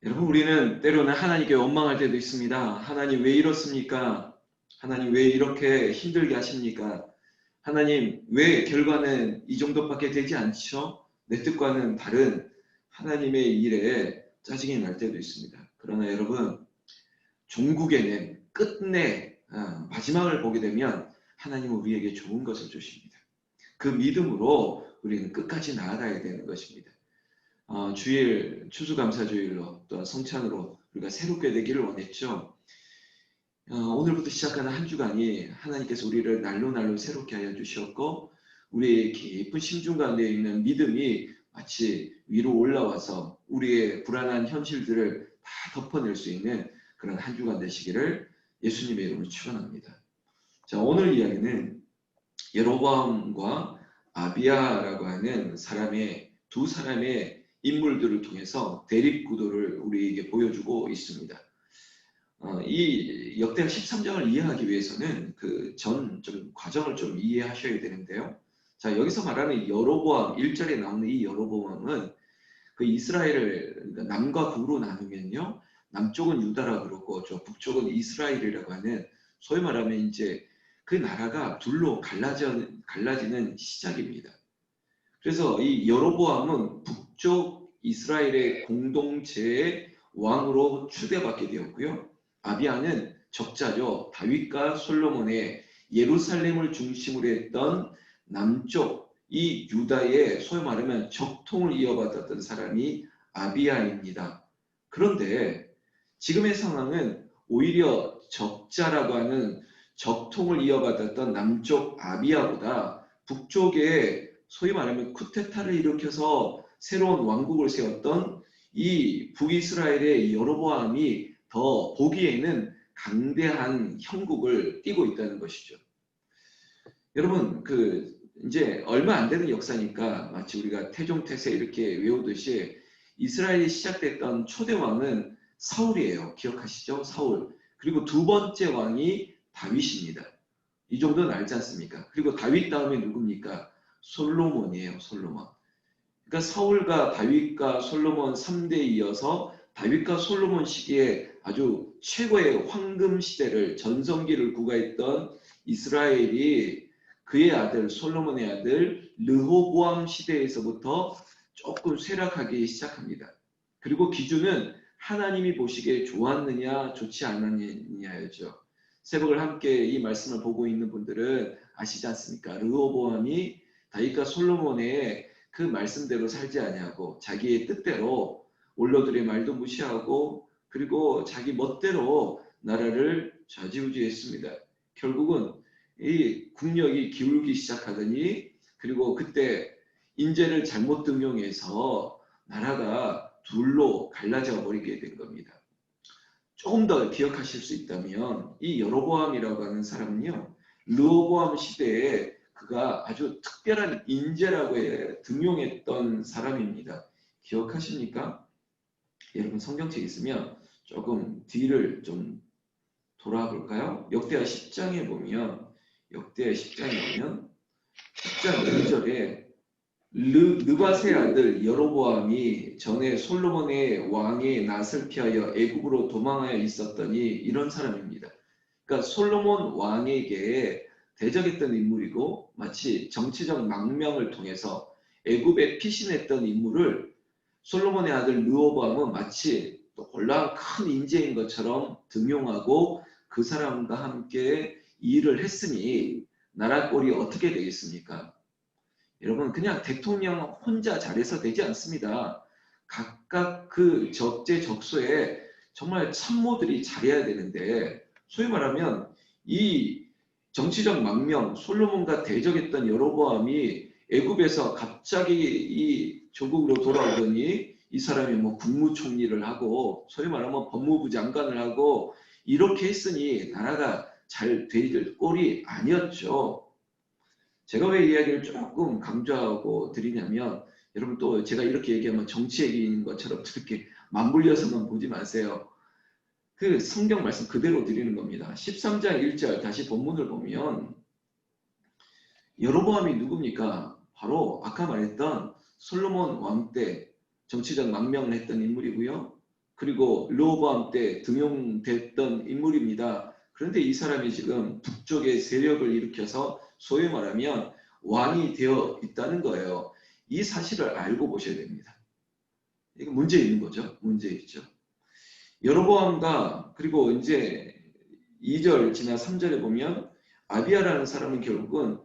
여러분, 우리는 때로는 하나님께 원망할 때도 있습니다. 하나님 왜 이렇습니까? 하나님 왜 이렇게 힘들게 하십니까? 하나님 왜 결과는 이 정도밖에 되지 않죠? 내 뜻과는 다른 하나님의 일에 짜증이 날 때도 있습니다. 그러나 여러분, 종국에는 끝내 마지막을 보게 되면 하나님은 우리에게 좋은 것을 주십니다. 그 믿음으로 우리는 끝까지 나아가야 되는 것입니다. 주일, 추수감사주일로 또한 성찬으로 우리가 새롭게 되기를 원했죠. 오늘부터 시작하는 한 주간이 하나님께서 우리를 날로 날로 새롭게 하여 주셨고 우리의 깊은 심중 가운데 있는 믿음이 마치 위로 올라와서 우리의 불안한 현실들을 다 덮어낼 수 있는 그런 한 주간 되시기를 예수님의 이름으로 축원합니다. 자, 오늘 이야기는 예로보암과 아비야라고 하는 두 사람의 인물들을 통해서 대립구도를 우리에게 보여주고 있습니다. 이 역대하 13장을 이해하기 위해서는 그 전 과정을 좀 이해하셔야 되는데요. 자, 여기서 말하는 여로보암, 1절에 나오는 이 여로보암은 그 이스라엘을 그러니까 남과 북으로 나누면요. 남쪽은 유다라 그러고 저 북쪽은 이스라엘이라고 하는 소위 말하면 이제 그 나라가 둘로 갈라지는 시작입니다. 그래서 이 여로보암은 북쪽 이스라엘의 공동체의 왕으로 추대받게 되었고요. 아비야는 적자죠. 다윗과 솔로몬의 예루살렘을 중심으로 했던 남쪽 이 유다의 소위 말하면 적통을 이어받았던 사람이 아비야입니다. 그런데 지금의 상황은 오히려 적자라고 하는 적통을 이어받았던 남쪽 아비야보다 북쪽에 소위 말하면 쿠데타를 일으켜서 새로운 왕국을 세웠던 이 북이스라엘의 여로보암이 더 보기에는 강대한 형국을 띠고 있다는 것이죠. 여러분, 이제 얼마 안 되는 역사니까 마치 우리가 태종태세 이렇게 외우듯이 이스라엘이 시작됐던 초대 왕은 사울이에요. 기억하시죠? 사울. 그리고 두 번째 왕이 다윗입니다. 이 정도는 알지 않습니까? 그리고 다윗 다음에 누굽니까? 솔로몬이에요. 솔로몬. 그러니까 사울과 다윗과 솔로몬 3대 이어서 다윗과 솔로몬 시기에 아주 최고의 황금 시대를 전성기를 구가했던 이스라엘이 그의 아들 솔로몬의 아들 르호보암 시대에서부터 조금 쇠락하기 시작합니다. 그리고 기준은 하나님이 보시기에 좋았느냐 좋지 않았느냐였죠. 새벽을 함께 이 말씀을 보고 있는 분들은 아시지 않습니까? 르호보암이 다윗과 솔로몬의 그 말씀대로 살지 아니하고 자기의 뜻대로 원로들의 말도 무시하고 그리고 자기 멋대로 나라를 좌지우지했습니다. 결국은 이 국력이 기울기 시작하더니 그리고 그때 인재를 잘못 등용해서 나라가 둘로 갈라져 버리게 된 겁니다. 조금 더 기억하실 수 있다면 이 여로보암이라고 하는 사람은요. 르호보암 시대에 그가 아주 특별한 인재라고 등용했던 사람입니다. 기억하십니까? 여러분 성경책 있으면 조금 뒤를 좀 돌아볼까요? 역대하 10장에 보면 10장 2절에 느바세 아들 여로보암이 전에 솔로몬의 왕의 낯을 피하여 애굽으로 도망하여 있었더니 이런 사람입니다. 그러니까 솔로몬 왕에게 대적했던 인물이고 마치 정치적 망명을 통해서 애굽에 피신했던 인물을 솔로몬의 아들 르호보암은 마치 또 홀랑 큰 인재인 것처럼 등용하고 그 사람과 함께 일을 했으니 나라 꼴이 어떻게 되겠습니까? 여러분 그냥 대통령 혼자 잘해서 되지 않습니다. 각각 그 적재적소에 정말 참모들이 잘해야 되는데 소위 말하면 이 정치적 망명 솔로몬과 대적했던 여로보암이 애굽에서 갑자기 이 조국으로 돌아오더니 이 사람이 뭐 국무총리를 하고 소위 말하면 법무부 장관을 하고 이렇게 했으니 나라가 잘 될 꼴이 아니었죠. 제가 왜 이야기를 조금 강조하고 드리냐면 여러분 또 제가 이렇게 얘기하면 정치 얘기인 것처럼 저렇게 맞물려서만 보지 마세요. 그 성경 말씀 그대로 드리는 겁니다. 13장 1절 다시 본문을 보면 여로보암이 누굽니까? 바로 아까 말했던 솔로몬 왕 때 정치적 망명을 했던 인물이고요. 그리고 르호보암 때 등용됐던 인물입니다. 그런데 이 사람이 지금 북쪽에 세력을 일으켜서 소위 말하면 왕이 되어 있다는 거예요. 이 사실을 알고 보셔야 됩니다. 이게 문제 있는 거죠. 문제 있죠. 여로보암과 그리고 이제 2절 지나 3절에 보면 아비야라는 사람은 결국은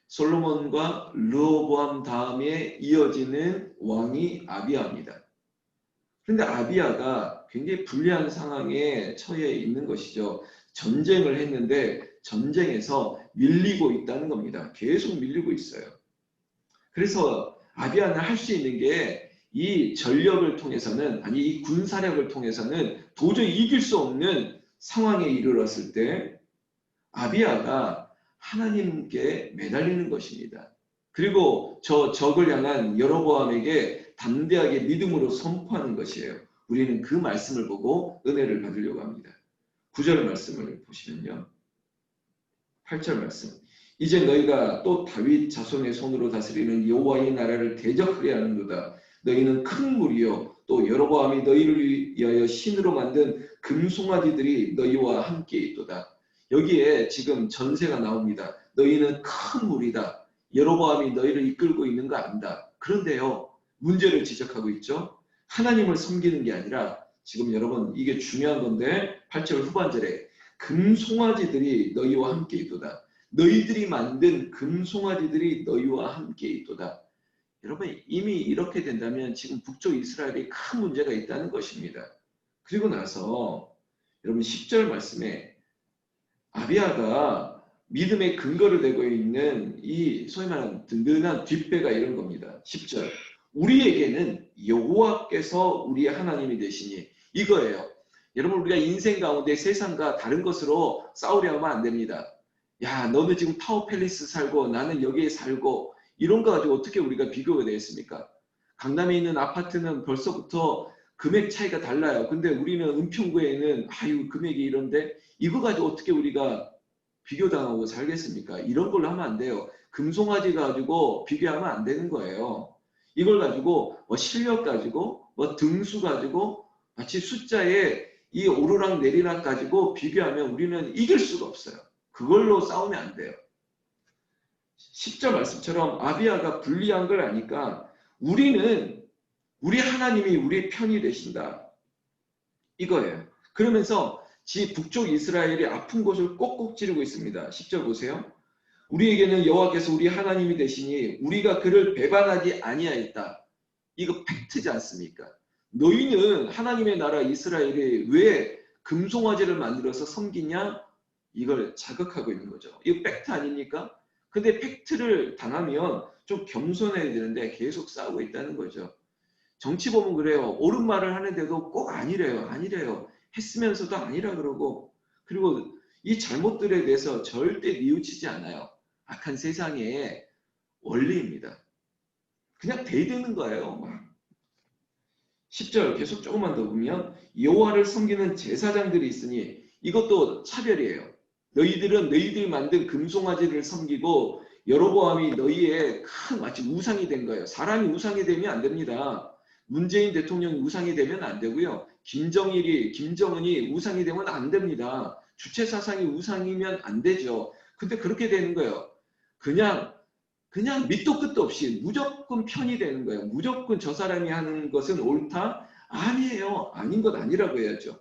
솔로몬과 르호보암 다음에 이어지는 왕이 아비야입니다. 그런데 아비야가 굉장히 불리한 상황에 처해 있는 것이죠. 전쟁을 했는데 전쟁에서 밀리고 있다는 겁니다. 계속 밀리고 있어요. 그래서 아비야는 할 수 있는 게 이 전력을 통해서는 아니 이 군사력을 통해서는 도저히 이길 수 없는 상황에 이르렀을 때 아비야가 하나님께 매달리는 것입니다. 그리고 저 적을 향한 여로보암에게 담대하게 믿음으로 선포하는 것이에요. 우리는 그 말씀을 보고 은혜를 받으려고 합니다. 9절 말씀을 보시면요. 8절 말씀. 이제 너희가 또 다윗 자손의 손으로 다스리는 여호와의 나라를 대적하려 하는도다. 너희는 큰 무리요 또 여로보암이 너희를 위하여 신으로 만든 금송아지들이 너희와 함께 있도다. 여기에 지금 전세가 나옵니다. 너희는 큰 무리다. 여로보암이 너희를 이끌고 있는 거 안다. 그런데요. 문제를 지적하고 있죠. 하나님을 섬기는 게 아니라 지금 여러분 이게 중요한 건데 8절 후반절에 금송아지들이 너희와 함께 있도다. 너희들이 만든 금송아지들이 너희와 함께 있도다. 여러분 이미 이렇게 된다면 지금 북쪽 이스라엘에 큰 문제가 있다는 것입니다. 그리고 나서 여러분 10절 말씀에 아비야가 믿음의 근거를 대고 있는 이 소위 말하는 든든한 뒷배가 이런 겁니다. 10절 우리에게는 여호와께서 우리의 하나님이 되시니 이거예요. 여러분 우리가 인생 가운데 세상과 다른 것으로 싸우려 하면 안 됩니다. 야 너는 지금 타워 팰리스 살고 나는 여기에 살고 이런 거 가지고 어떻게 우리가 비교가 되겠습니까? 강남에 있는 아파트는 벌써부터 금액 차이가 달라요. 근데 우리는 은평구에 있는 아유 금액이 이런데 이거 가지고 어떻게 우리가 비교당하고 살겠습니까? 이런 걸로 하면 안 돼요. 금송아지 가지고 비교하면 안 되는 거예요. 이걸 가지고 뭐 실력 가지고 뭐 등수 가지고 마치 숫자에 이 오르락 내리락 가지고 비교하면 우리는 이길 수가 없어요. 그걸로 싸우면 안 돼요. 10절 말씀처럼 아비야가 불리한 걸 아니까 우리는 우리 하나님이 우리 편이 되신다. 이거예요. 그러면서 북쪽 이스라엘이 아픈 곳을 꼭꼭 찌르고 있습니다. 10절 보세요. 우리에게는 여호와께서 우리 하나님이 되시니 우리가 그를 배반하지 아니하였다. 이거 팩트지 않습니까? 너희는 하나님의 나라 이스라엘이 왜 금송아지를 만들어서 섬기냐? 이걸 자극하고 있는 거죠. 이거 팩트 아닙니까? 근데 팩트를 당하면 좀 겸손해야 되는데 계속 싸우고 있다는 거죠. 정치 보면 그래요. 옳은 말을 하는데도 꼭 아니래요. 아니래요. 했으면서도 아니라 그러고 그리고 이 잘못들에 대해서 절대 뉘우치지 않아요. 악한 세상의 원리입니다. 그냥 대드는 거예요. 10절 계속 조금만 더 보면 여호와를 섬기는 제사장들이 있으니 이것도 차별이에요. 너희들은 너희들이 만든 금송아지를 섬기고 여로보암이 너희의 큰 마치 우상이 된 거예요. 사람이 우상이 되면 안 됩니다. 문재인 대통령이 우상이 되면 안 되고요. 김정은이 우상이 되면 안 됩니다. 주체 사상이 우상이면 안 되죠. 근데 그렇게 되는 거예요. 그냥 밑도 끝도 없이 무조건 편이 되는 거예요. 무조건 저 사람이 하는 것은 옳다? 아니에요. 아닌 것 아니라고 해야죠.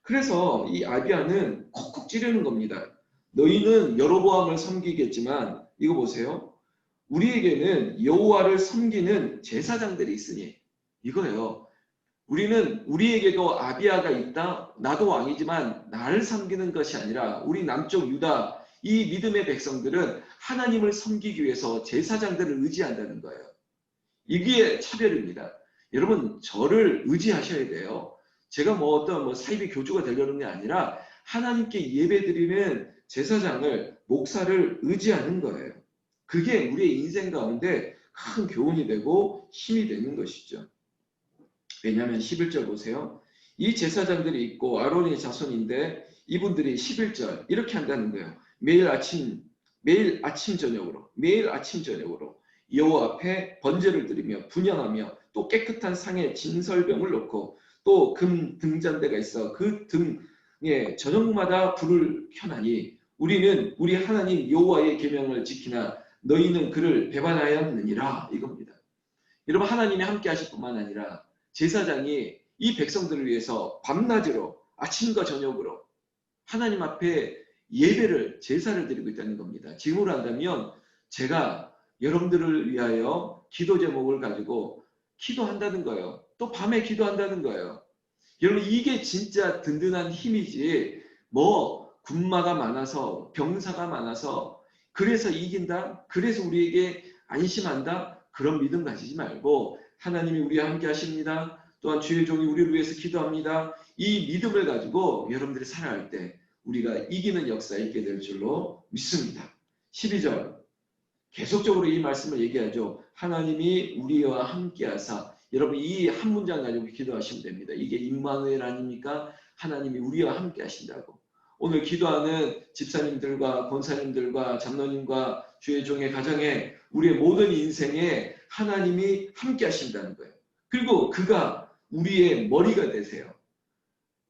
그래서 이 아비야는 콕콕 찌르는 겁니다. 너희는 여로보암을 섬기겠지만 이거 보세요. 우리에게는 여호와를 섬기는 제사장들이 있으니 이거예요. 우리에게도 아비야가 있다. 나도 왕이지만 나를 섬기는 것이 아니라 우리 남쪽 유다 이 믿음의 백성들은 하나님을 섬기기 위해서 제사장들을 의지한다는 거예요. 이게 차별입니다. 여러분 저를 의지하셔야 돼요. 제가 어떤 사이비 교주가 되려는 게 아니라 하나님께 예배드리는 제사장을 목사를 의지하는 거예요. 그게 우리의 인생 가운데 큰 교훈이 되고 힘이 되는 것이죠. 왜냐하면 11절 보세요. 이 제사장들이 있고 아론의 자손인데 이분들이 11절 이렇게 한다는 거예요. 매일 아침 저녁으로 여호와 앞에 번제를 드리며 분향하며 또 깨끗한 상에 진설병을 놓고 또 금 등잔대가 있어 그 등에 저녁마다 불을 켜나니 우리는 우리 하나님 여호와의 계명을 지키나 너희는 그를 배반하였느니라 이겁니다. 여러분 하나님이 함께 하실 뿐만 아니라 제사장이 이 백성들을 위해서 밤낮으로 아침과 저녁으로 하나님 앞에 예배를 제사를 드리고 있다는 겁니다. 지금으로 한다면 제가 여러분들을 위하여 기도 제목을 가지고 기도한다는 거예요. 또 밤에 기도한다는 거예요. 여러분 이게 진짜 든든한 힘이지 뭐 군마가 많아서 병사가 많아서 그래서 이긴다? 그래서 우리에게 안심한다? 그런 믿음 가지지 말고 하나님이 우리와 함께 하십니다. 또한 주의 종이 우리를 위해서 기도합니다. 이 믿음을 가지고 여러분들이 살아갈 때 우리가 이기는 역사에 있게 될 줄로 믿습니다. 12절 계속적으로 이 말씀을 얘기하죠. 하나님이 우리와 함께 하사 여러분 이 한 문장 가지고 기도하시면 됩니다. 이게 임마누엘 아닙니까? 하나님이 우리와 함께 하신다고. 오늘 기도하는 집사님들과 권사님들과 장로님과 주의 종의 가정에 우리의 모든 인생에 하나님이 함께 하신다는 거예요. 그리고 그가 우리의 머리가 되세요.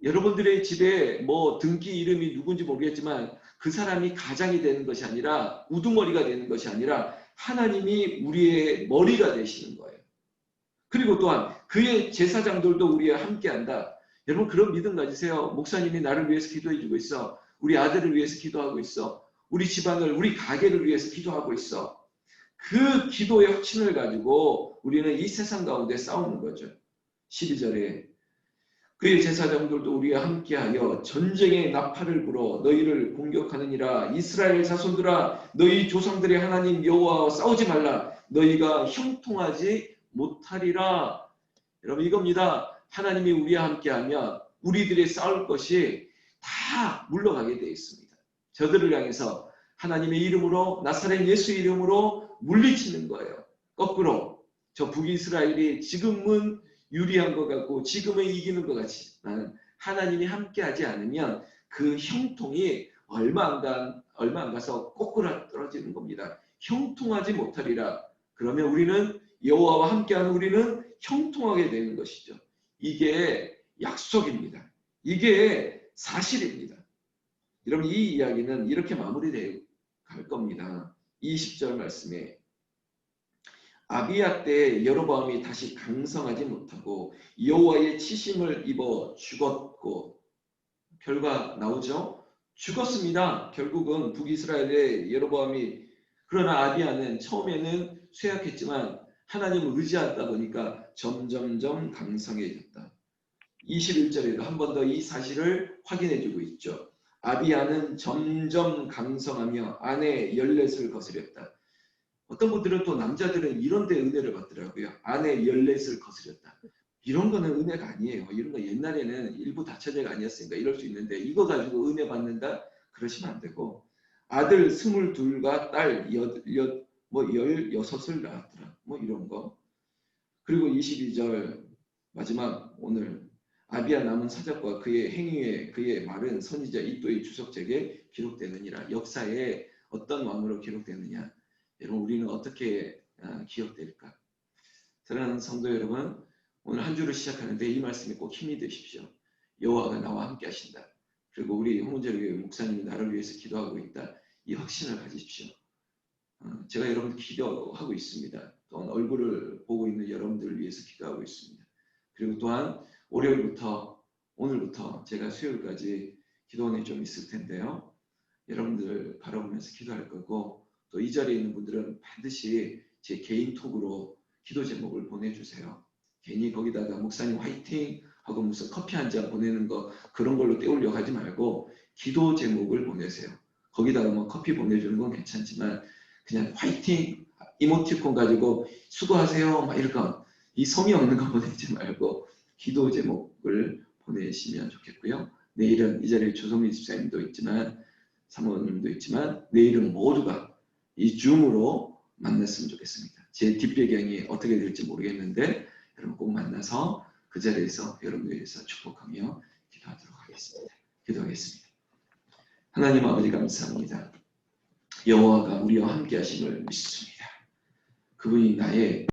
여러분들의 집에 뭐 등기 이름이 누군지 모르겠지만 그 사람이 가장이 되는 것이 아니라 우두머리가 되는 것이 아니라 하나님이 우리의 머리가 되시는 거예요. 그리고 또한 그의 제사장들도 우리와 함께한다. 여러분 그런 믿음 가지세요. 목사님이 나를 위해서 기도해주고 있어. 우리 아들을 위해서 기도하고 있어. 우리 집안을 우리 가게를 위해서 기도하고 있어. 그 기도의 확신을 가지고 우리는 이 세상 가운데 싸우는 거죠. 12절에 그의 제사장들도 우리와 함께하여 전쟁의 나팔을 불어 너희를 공격하느니라. 이스라엘 자손들아 너희 조상들의 하나님 여호와와 싸우지 말라. 너희가 형통하지 못하리라. 여러분 이겁니다. 하나님이 우리와 함께하면 우리들이 싸울 것이 다 물러가게 되어 있습니다. 저들을 향해서 하나님의 이름으로 나사렛 예수 이름으로 물리치는 거예요. 거꾸로 저 북이스라엘이 지금은 유리한 것 같고 지금은 이기는 것 같지만 하나님이 함께하지 않으면 그 형통이 얼마 안 가서 거꾸로 떨어지는 겁니다. 형통하지 못하리라. 그러면 우리는 여호와와 함께하는 우리는 형통하게 되는 것이죠. 이게 약속입니다. 이게 사실입니다. 여러분 이 이야기는 이렇게 마무리되어 갈 겁니다. 20절 말씀에 아비야 때 여로보암이 다시 강성하지 못하고 여호와의 치심을 입어 죽었고 결과 나오죠. 죽었습니다. 결국은 북이스라엘의 여로보암이 그러나 아비야는 처음에는 쇠약했지만 하나님을 의지하다 보니까 점점점 강성해졌다. 21절에도 한 번 더 이 사실을 확인해주고 있죠. 아비야는 점점 강성하며 아내 열렛을 거스렸다. 어떤 분들은 또 남자들은 이런 데 은혜를 받더라고요. 아내 열렛을 거스렸다. 이런 거는 은혜가 아니에요. 이런 거 옛날에는 일부 다처제가 아니었으니까 이럴 수 있는데 이거 가지고 은혜 받는다? 그러시면 안 되고 아들 22과 딸 16을 낳았더라. 뭐 이런 거. 그리고 22절 마지막 오늘 아비야 남은 사적과 그의 행위에 그의 말은 선지자 이또의 주석책에 기록되느니라. 역사에 어떤 왕으로 기록되느냐. 여러분 우리는 어떻게 기억될까? 사랑하는 성도 여러분 오늘 한 주를 시작하는데 이 말씀이 꼭 힘이 되십시오. 여호와가 나와 함께 하신다. 그리고 우리 홍문재교회 목사님이 나를 위해서 기도하고 있다. 이 확신을 가지십시오. 제가 여러분 기도하고 있습니다. 또한 얼굴을 보고 있는 여러분들을 위해서 기도하고 있습니다. 그리고 또한 월요일부터 오늘부터 제가 수요일까지 기도원에 좀 있을 텐데요. 여러분들 바라보면서 기도할 거고 또 이 자리에 있는 분들은 반드시 제 개인 톡으로 기도 제목을 보내주세요. 괜히 거기다가 목사님 화이팅 하고 무슨 커피 한 잔 보내는 거 그런 걸로 때우려 하지 말고 기도 제목을 보내세요. 거기다가 뭐 커피 보내주는 건 괜찮지만 그냥 화이팅 이모티콘 가지고 수고하세요 막 이런 이 성의 없는 거 보내지 말고 기도 제목을 보내시면 좋겠고요. 내일은 이 자리에 조성민 집사님도 있지만 사모님도 있지만 내일은 모두가 이 줌으로 만났으면 좋겠습니다. 제 뒷배경이 어떻게 될지 모르겠는데 여러분 꼭 만나서 그 자리에서 여러분을 위해서 축복하며 기도하도록 하겠습니다. 기도하겠습니다. 하나님 아버지 감사합니다. 여호와가 우리와 함께 하심을 믿습니다. 그분이 나의